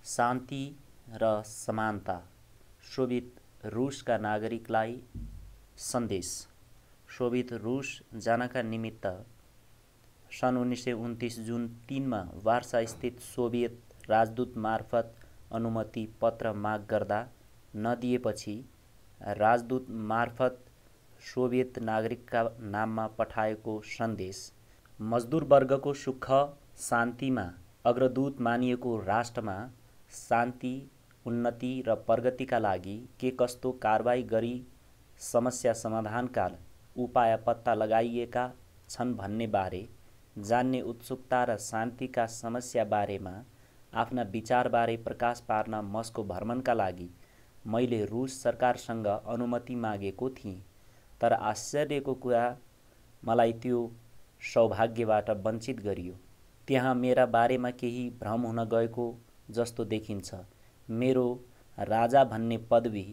शान्ति र समानता सोभियत रुसका नागरिकलाई सन्देश। सोभियत रुस जानका निमित्त सन् 1929 जुन 3 मा वार्सा स्थित सोभियत राजदूत मार्फत अनुमति पत्र माग गर्दा नदिएपछि राजदूत मार्फत सोभियत नागरिकका नाममा पठाएको सन्देश। मजदुर वर्गको सुख शान्तिमा अग्रदूत मानिएको राष्ट्रमा शान्ति, उन्नति र प्रगतिका लागि के कस्तो कारबाही गरी समस्या समाधानका उपाय पत्ता लगाइएका छन् भन्ने बारे जान्ने उत्सुकता र शान्तिका समस्या बारेमा आफ्ना विचारबारे प्रकाश पार्न मस्को भ्रमणका लागि मैले रुस सरकारसँग अनुमति मागेको थिएँ। तर आश्चर्यको कुरा मलाई त्यो सौभाग्यबाट वञ्चित गरियो। त्यहाँ मेरा बारेमा केही भ्रम हुन गएको जस्तो देखिन्छ। मेरो राजा भन्ने पदवी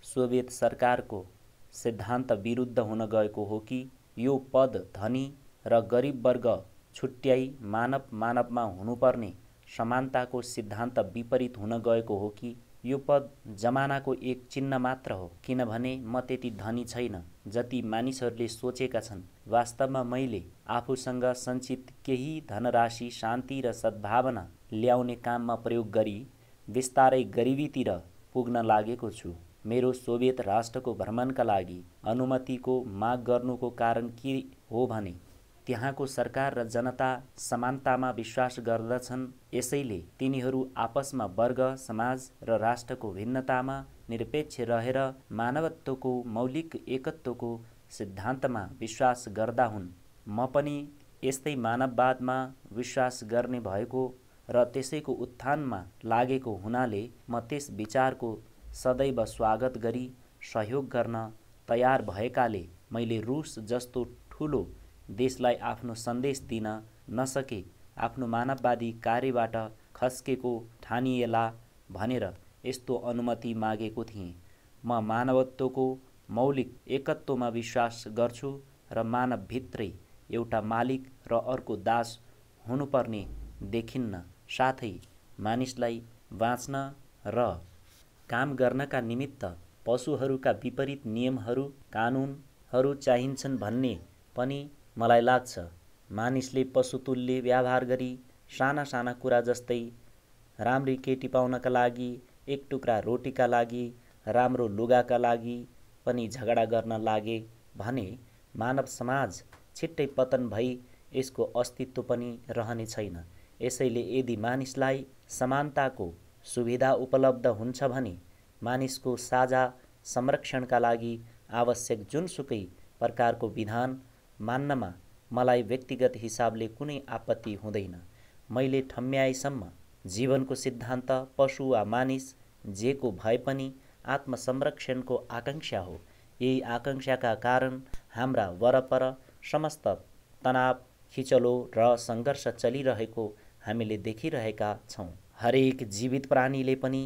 सोभियत सरकारको सिद्धान्त विरुद्ध हुन गएको हो कि यो पद धनी र गरिब वर्ग छुट्याई मानवमा हुनुपर्ने समानताको सिद्धान्त विपरीत हुन गएको हो कि यो पद जमानाको एक चिन्ह मात्र हो। किनभने म त्यति धनी छैन जति मानिसहरूले सोचेका छन्। वास्तवमा मैले आफूसँग सञ्चित केही धनराशि शान्ति र सद्भावना ल्याउने काममा प्रयोग गरी बिस्तारै गरिबीतिर पुग्न लागेको छु। मेरो सोभियत राष्ट्रको भ्रमणका लागि अनुमतिको माग गर्नुको कारण के हो भने त्यहाँको सरकार र जनता समानतामा विश्वास गर्दछन्। यसैले तिनीहरू आपसमा वर्ग, समाज र राष्ट्रको भिन्नतामा निरपेक्ष रहेर मानवत्वको मौलिक एकत्वको सिद्धान्तमा विश्वास गर्दा हुन्। म पनि यस्तै मानववादमा विश्वास गर्ने भएको र त्यसैको उत्थानमा लागेको हुनाले म त्यस विचारको सदैव स्वागत गरी सहयोग गर्न तयार भएकाले मैले रुस जस्तो ठुलो देशलाई आफ्नो सन्देश दिन नसके आफ्नो मानववादी कार्यबाट खस्केको ठानिएला भनेर यस्तो अनुमति मागेको थिएँ। म मानवत्वको मौलिक एकत्वमा विश्वास गर्छु र मानवभित्रै एउटा मालिक र अर्को दास हुनुपर्ने देखिन्न। साथै मानिसलाई बाँच्न र काम गर्नका निमित्त पशुहरूका विपरीत नियमहरू, कानुनहरू चाहिन्छन् भन्ने पनि मलाई लाग्छ। मानिसले पशुतुल्य व्यवहार गरी साना साना कुरा जस्तै राम्री केटी पाउनका लागि, एक टुक्रा रोटीका लागि, राम्रो लुगाका लागि पनि झगडा गर्न लागे भने मानव समाज छिट्टै पतन भई यसको अस्तित्व पनि रहने छैन। यसैले यदि मानिसलाई समानताको सुविधा उपलब्ध हुन्छ भने मानिसको साझा संरक्षणका लागि आवश्यक जुनसुकै प्रकारको विधान मान्नमा मलाई व्यक्तिगत हिसाबले कुनै आपत्ति हुँदैन। मैले ठम्म्याएसम्म जीवनको सिद्धान्त पशु वा मानिस जेको भए पनि आत्मसंरक्षणको आकांक्षा हो। यही आकांक्षाका कारण हाम्रा वरपर समस्त तनाव, खिचलो र सङ्घर्ष चलिरहेको हामीले देखिरहेका छौँ। हरेक जीवित प्राणीले पनि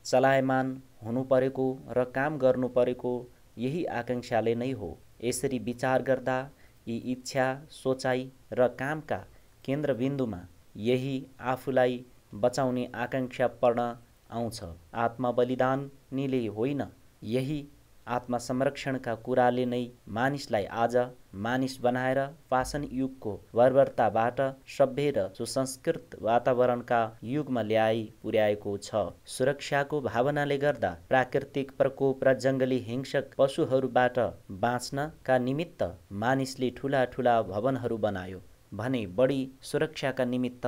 चलायमान हुनु परेको र काम गर्नु परेको यही आकांक्षाले नै हो। यसरी विचार गर्दा यी इच्छा, सोचाइ र कामका केन्द्रबिन्दुमा यही आफूलाई बचाउने आकांक्षा पढ्न आउँछ। आत्मबलिदानीले होइन, यही आत्मसंरक्षणका कुराले नै मानिसलाई आज मानिस बनाएर पाषाण युगको बर्बरताबाट सभ्य र सुसंस्कृत वातावरणका युगमा ल्याई पुर्याएको छ। सुरक्षाको भावनाले गर्दा प्राकृतिक प्रकोप र जङ्गली हिंसक पशुहरूबाट बाँच्नका निमित्त मानिसले ठुला ठुला भवनहरू बनायो भने बढी सुरक्षाका निमित्त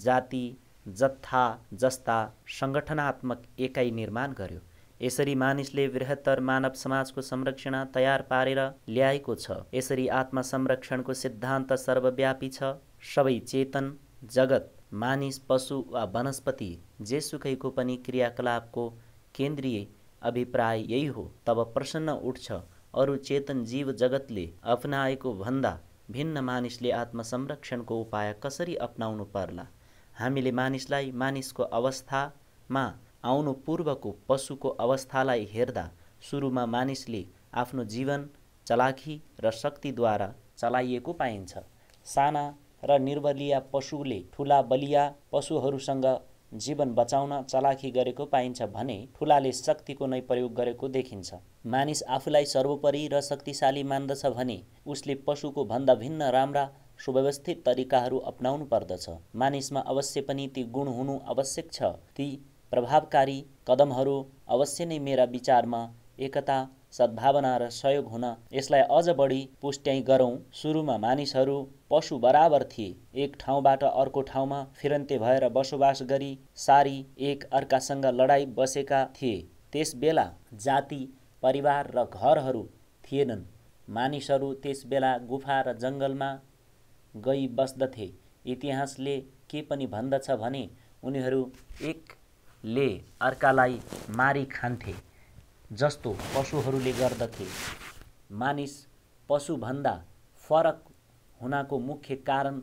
जाति जत्था जस्ता सङ्गठनात्मक एकाइ निर्माण गर्यो। यसरी मानिसले बृहत्तर मानव समाजको संरक्षण तयार पारेर ल्याएको छ। यसरी आत्मसंरक्षणको सिद्धान्त सर्वव्यापी छ। सबै चेतन जगत, मानिस, पशु वा वनस्पति जेसुकैको पनि क्रियाकलापको केन्द्रीय अभिप्राय यही हो। तब प्रश्न उठ्छ, अरू चेतन जीव जगतले अपनाएको भन्दा भिन्न मानिसले आत्मसंरक्षणको उपाय कसरी अपनाउनु पर्ला? हामीले मानिसलाई मानिसको अवस्थामा आउनु पूर्वको पशुको अवस्थालाई हेर्दा सुरुमा मानिसले आफ्नो जीवन चलाखी र शक्तिद्वारा चलाइएको पाइन्छ। साना र निर्बलिया पशुले ठुला बलिया पशुहरूसँग जीवन बचाउन चलाखी गरेको पाइन्छ भने ठुलाले शक्तिको नै प्रयोग गरेको देखिन्छ। मानिस आफूलाई सर्वोपरि र शक्तिशाली मान्दछ भने उसले पशुको भन्दा भिन्न राम्रा सुव्यवस्थित तरिकाहरू अपनाउनु पर्दछ। मानिसमा अवश्य पनि ती गुण हुनु आवश्यक छ। ती प्रभावकारी कदमहरू अवश्य नै मेरा विचारमा एकता, सद्भावना र सहयोग हुन यसलाई अझ बढी पुष्ट्याइ गरौँ। सुरुमा मानिसहरू पशु बराबर थिए, एक ठाउँबाट अर्को ठाउँमा फिरन्ते भएर बसोबास गरी सारी एक अर्कासँग लडाई बसेका थिए। त्यस बेला जाति, परिवार र घरहरू थिएनन्। मानिसहरू त्यस बेला गुफा र जङ्गलमा गई बस्दथे। इतिहासले के पनि भन्दछ भने उनीहरू एकले अर्कालाई मारी खान्थे जस्तो पशुहरूले गर्दथे। मानिस पशुभन्दा फरक हुनाको मुख्य कारण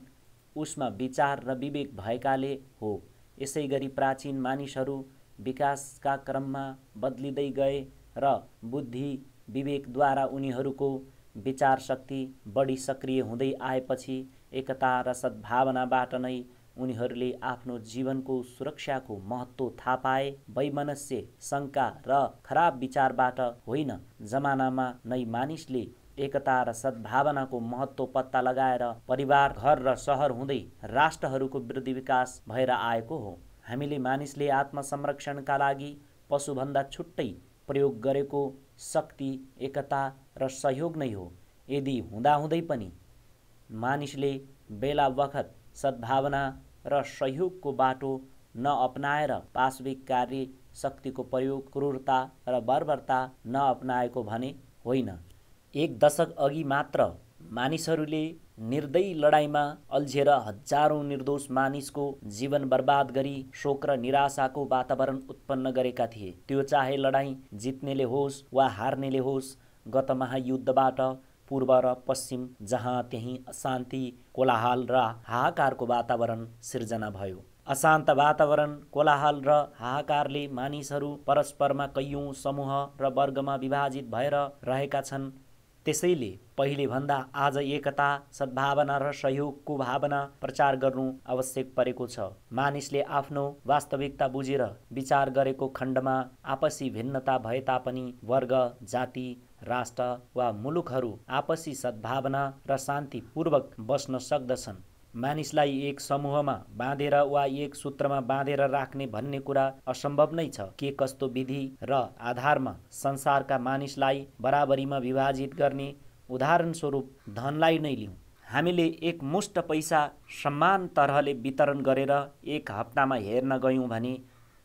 उसमा विचार र विवेक भएकाले हो। यसैगरी प्राचीन मानिसहरू विकासका क्रममा बदलिँदै गए र बुद्धि विवेकद्वारा उनीहरूको विचार शक्ति बढी सक्रिय हुँदै आएपछि एकता र सद्भावनाबाट नै उनीहरूले आफ्नो जीवनको सुरक्षाको महत्त्व थाहा पाए। वैमनस्य, शङ्का र खराब विचारबाट होइन, जमानामा नै मानिसले एकता र सद्भावनाको महत्त्व पत्ता लगाएर परिवार, घर र सहर हुँदै राष्ट्रहरूको वृद्धि विकास भएर आएको हो। हामीले मानिसले आत्मसंरक्षणका लागि पशुभन्दा छुट्टै प्रयोग गरेको शक्ति एकता र सहयोग नै हो। यदि हुँदाहुँदै पनि मानिसले बेला बखत सद्भावना र सहयोगको बाटो नअपनाएर पाशविक कार्य शक्तिको प्रयोग, क्रूरता र बर्बरता नअपनाएको भने होइन। एक दशक अघि मात्र मानिसहरूले निर्दयी लडाईँमा अल्झेर हजारौं निर्दोष मानिसको जीवन बर्बाद गरी शोक र निराशाको वातावरण उत्पन्न गरेका थिए। त्यो चाहे लडाईँ जित्नेले होस् वा हार्नेले होस्, गत महायुद्धबाट पूर्व र पश्चिम जहाँ त्यहीँ अशान्ति, कोलाहल र हाहाकारको वातावरण सिर्जना भयो। अशान्त वातावरण, कोलाहल र हाहाकारले मानिसहरू परस्परमा कैयौं समूह र वर्गमा विभाजित भएर रहेका छन्। त्यसैले पहिले भन्दा आज एकता, सद्भावना र सहयोगको भावना प्रचार गर्नु आवश्यक परेको छ। मानिसले आफ्नो वास्तविकता बुझेर विचार गरेको खण्डमा आपसी भिन्नता भए तापनि वर्ग, जाति, राष्ट्र वा मुलुकहरू आपसी सद्भावना र शान्तिपूर्वक बस्न सक्दछन्। मानिसलाई एक समूहमा बाँधेर वा एक सूत्रमा बाँधेर राख्ने भन्ने कुरा असम्भव नै छ। के कस्तो विधि र आधारमा संसारका मानिसलाई बराबरीमा विभाजित गर्ने? उदाहरण स्वरूप धनलाई नै लिउँ। हामीले एक मुष्ट पैसा समान तरहले वितरण गरेर एक हप्तामा हेर्न गयौँ भने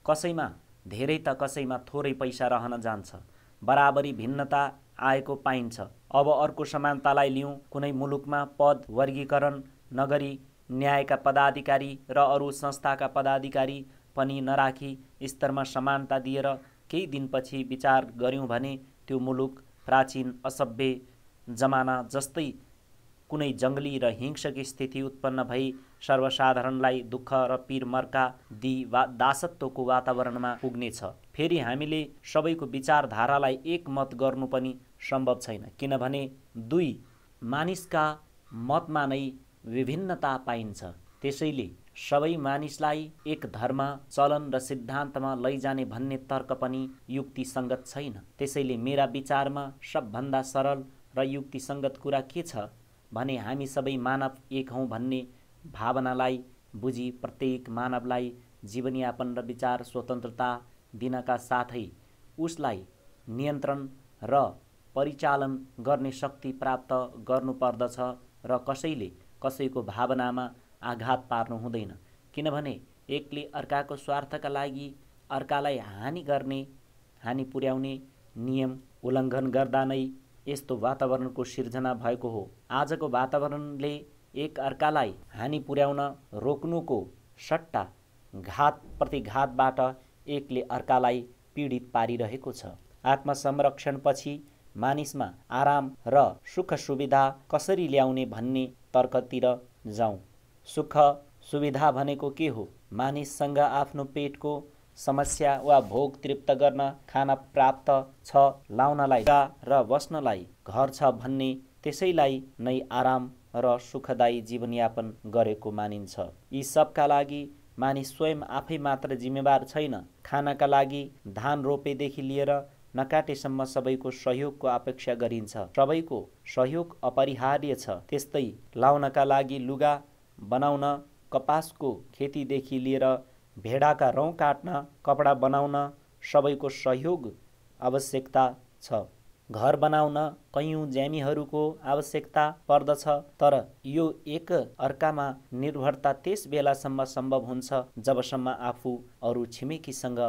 कसैमा धेरै त कसैमा थोरै पैसा रहन जान्छ। बराबरी भिन्नता आएको पाइन्छ। अब अर्को समानतालाई लिउँ। कुनै मुलुकमा पद वर्गीकरण नगरी न्यायका पदाधिकारी र अरू संस्थाका पदाधिकारी पनि नराखी स्तरमा समानता दिएर केही दिनपछि विचार गर्यौँ भने त्यो मुलुक प्राचीन असभ्य जमाना जस्तै कुनै जङ्गली र हिंसक स्थिति उत्पन्न भई सर्वसाधारणलाई दुःख र पीरमर्का दिई दासत्वको वातावरणमा पुग्नेछ। फेरि हामीले सबैको विचारधारालाई एकमत गर्नु पनि सम्भव छैन, किनभने दुई मानिसका मतमा नै विभिन्नता पाइन्छ। त्यसैले सबै मानिसलाई एक धर्म, चलन र सिद्धान्तमा लैजाने भन्ने तर्क पनि युक्तिसङ्गत छैन। त्यसैले मेरा विचारमा सबभन्दा सरल र युक्तिसङ्गत कुरा के छ भने हामी सबै मानव एक हौँ भन्ने भावनालाई बुझी प्रत्येक मानवलाई जीवनयापन र विचार स्वतन्त्रता दिनका साथै उसलाई नियन्त्रण र परिचालन गर्ने शक्ति प्राप्त गर्नुपर्दछ र कसैले कसैको भावनामा आघात पार्नु हुँदैन, किनभने एकले अर्काको स्वार्थका लागि अर्कालाई हानि गर्ने, हानि पुर्याउने नियम उल्लङ्घन गर्दा नै यस्तो वातावरणको सिर्जना भएको हो। आजको वातावरणले एक अर्कालाई हानि पुर्याउन रोक्नुको सट्टा घात प्रतिघातबाट एकले अर्कालाई पीडित पारिरहेको छ। आत्मसंरक्षणपछि मानिसमा आराम र सुख सुविधा कसरी ल्याउने भन्ने तर्कतिर जाउँ। सुख सुविधा भनेको के हो? मानिससँग आफ्नो पेटको समस्या वा भोग तृप्त गर्न खाना प्राप्त छ, लाउनलाई र बस्नलाई घर छ भन्ने, त्यसैलाई नै आराम र सुखदायी जीवनयापन गरेको मानिन्छ। यी सबका लागि मानिस स्वयं आफै मात्र जिम्मेवार छैन। खानाका लागि धान रोपेदेखि लिएर नकाटेसम्म सबैको सहयोगको अपेक्षा गरिन्छ। सबैको सहयोग अपरिहार्य छ। त्यस्तै लाउनका लागि लुगा बनाउन, कपासको खेतीदेखि लिएर भेडाका रौँ काट्न, कपडा बनाउन सबैको सहयोग आवश्यकता छ। घर बनाउन कैयौँ ज्यामीहरूको आवश्यकता पर्दछ, तर यो एक अर्कामा निर्भरता त्यस बेलासम्म सम्भव हुन्छ जबसम्म आफू अरू छिमेकीसँग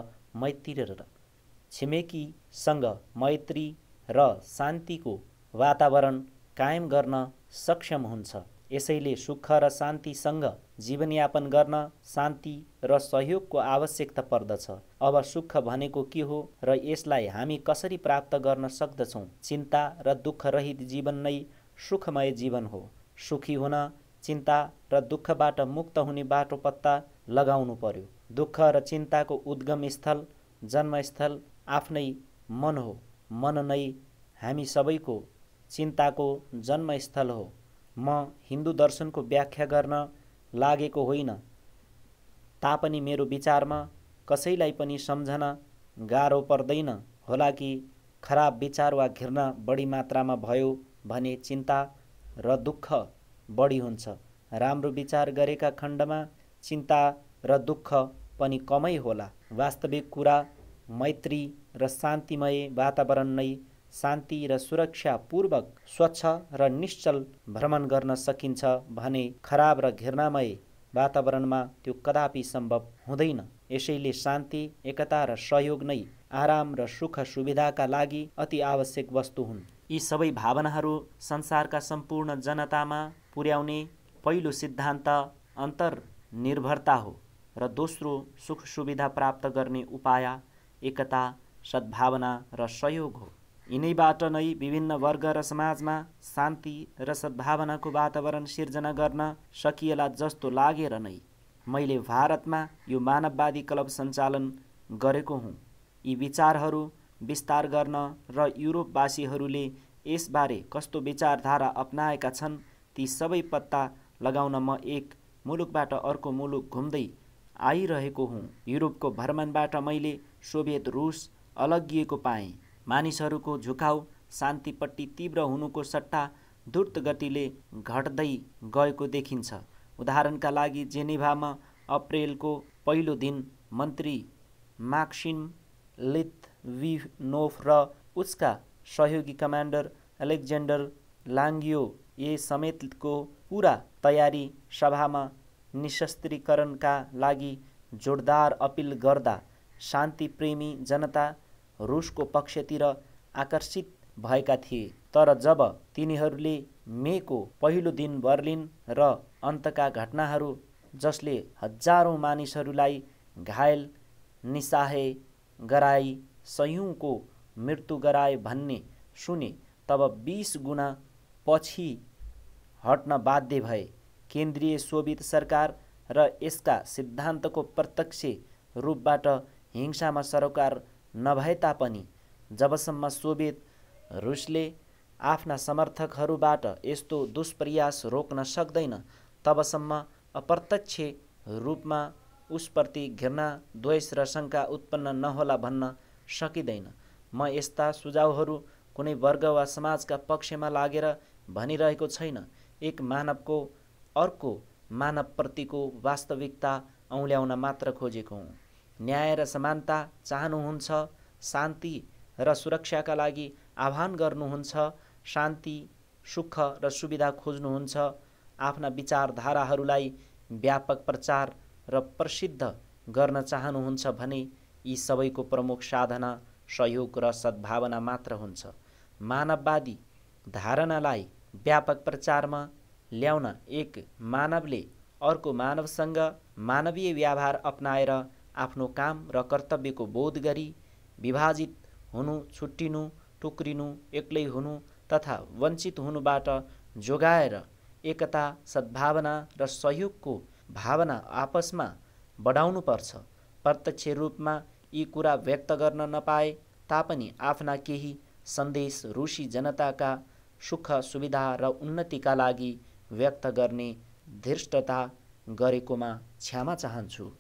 मैत्री र शान्तिको वातावरण कायम गर्न सक्षम हुन्छ। यसैले सुख र शान्तिसँग जीवनयापन गर्न शान्ति र सहयोगको आवश्यकता पर्दछ। अब सुख भनेको के हो र यसलाई हामी कसरी प्राप्त गर्न सक्दछौँ? चिन्ता र दुःख रहित जीवन नै सुखमय जीवन हो। सुखी हुन चिन्ता र दुःखबाट मुक्त हुने बाटो पत्ता लगाउनु पर्यो। दुःख र चिन्ताको उद्गम स्थल, जन्मस्थल आफ्नै मन हो। मन नै हामी सबैको चिन्ताको जन्मस्थल हो। म हिन्दू दर्शनको व्याख्या गर्न लागेको होइन, तापनि मेरो विचारमा कसैलाई पनि सम्झन गाह्रो पर्दैन होला कि खराब विचार वा घृणा बढी मात्रामा भयो भने चिन्ता र दुःख बढी हुन्छ। राम्रो विचार गरेका खण्डमा चिन्ता र दुःख पनि कमै होला। वास्तविक कुरा मैत्री र शान्तिमय वातावरण नै शान्ति र सुरक्षापूर्वक स्वच्छ र निश्चल भ्रमण गर्न सकिन्छ भने खराब र घृणामय वातावरणमा त्यो कदापि सम्भव हुँदैन। यसैले शान्ति, एकता र सहयोग नै आराम र सुख सुविधाका लागि अति आवश्यक वस्तु हुन्। यी सबै भावनाहरू संसारका सम्पूर्ण जनतामा पुर्याउने पहिलो सिद्धान्त अन्तर्निर्भरता हो र दोस्रो सुख सुविधा प्राप्त गर्ने उपाय एकता, सद्भावना र सहयोग हो। यिनैबाट नै विभिन्न वर्ग र समाजमा शान्ति र सद्भावनाको वातावरण सिर्जना गर्न सकिएला जस्तो लागेर नै मैले भारतमा यो मानववादी क्लब सञ्चालन गरेको हुँ। यी विचारहरू विस्तार गर्न र युरोपवासीहरूले यसबारे कस्तो विचारधारा अपनाएका छन् ती सबै पत्ता लगाउन म एक मुलुकबाट अर्को मुलुक घुम्दै आइरहेको हुँ। युरोपको भ्रमणबाट मैले सोभियत रुस अलग्गिएको पाएँ। मानिसहरूको झुकाउ शान्तिपट्टि तीव्र हुनुको सट्टा द्रुत गतिले घट्दै गएको देखिन्छ। उदाहरणका लागि जेनेभामा अप्रिलको पहिलो दिन मन्त्री माक्सिम लिथविनोफ र उसका सहयोगी कमान्डर अलेक्जेन्डर लाङ्गियो ए समेतको पूरा तयारी सभामा निशस्त्रीकरणका लागि जोडदार अपिल गर्दा शान्तिप्रेमी जनता रुसको पक्षतिर आकर्षित भएका थिए। तर जब तिनीहरूले मेको पहिलो दिन बर्लिन र अन्तका घटनाहरू जसले हजारौं मानिसहरूलाई घायल, निस्सहाय गराई, सयौंको मृत्यु गराए भन्ने सुने तब 20 गुणा पछि हट्न बाध्य भए। केन्द्रीय सोभियत सरकार र यसका सिद्धान्तको प्रत्यक्ष रूपबाट हिंसामा सरोकार नभए तापनि जबसम्म सोभियत रुसले आफ्ना समर्थकहरूबाट यस्तो दुष्प्रयास रोक्न सक्दैन तबसम्म अप्रत्यक्ष रूपमा उसप्रति घृणा, द्वेष र शङ्का उत्पन्न नहोला भन्न सकिँदैन। म यस्ता सुझावहरू कुनै वर्ग वा समाजका पक्षमा लागेर भनिरहेको छैन। एक मानवको अर्को मानवप्रतिको वास्तविकता औँल्याउन मात्र खोजेको हुँ। न्याय र समानता चाहनुहुन्छ, शान्ति र सुरक्षाका लागि आह्वान गर्नुहुन्छ, शान्ति, सुख र सुविधा खोज्नुहुन्छ, आफ्ना विचारधाराहरूलाई व्यापक प्रचार र प्रसिद्ध गर्न चाहनुहुन्छ भने यी सबैको प्रमुख साधना सहयोग र सद्भावना मात्र हुन्छ। मानववादी धारणालाई व्यापक प्रचारमा ल्याउन एक मानवले अर्को मानवसँग मानवीय व्यवहार अपनाएर आफ्नो काम र कर्तव्यको बोध गरी विभाजित हुनु, छुट्टिनु, टुक्रिनु, एक्लै हुनु तथा वञ्चित हुनुबाट जोगाएर एकता, सद्भावना र सहयोगको भावना आपसमा बढाउनुपर्छ। प्रत्यक्ष रूपमा यी कुरा व्यक्त गर्न नपाए तापनि आफ्ना केही सन्देश रुसी जनताका सुख, सुविधा र उन्नतिका लागि व्यक्त गर्ने धृष्टता गरेकोमा क्षमा चाहन्छु।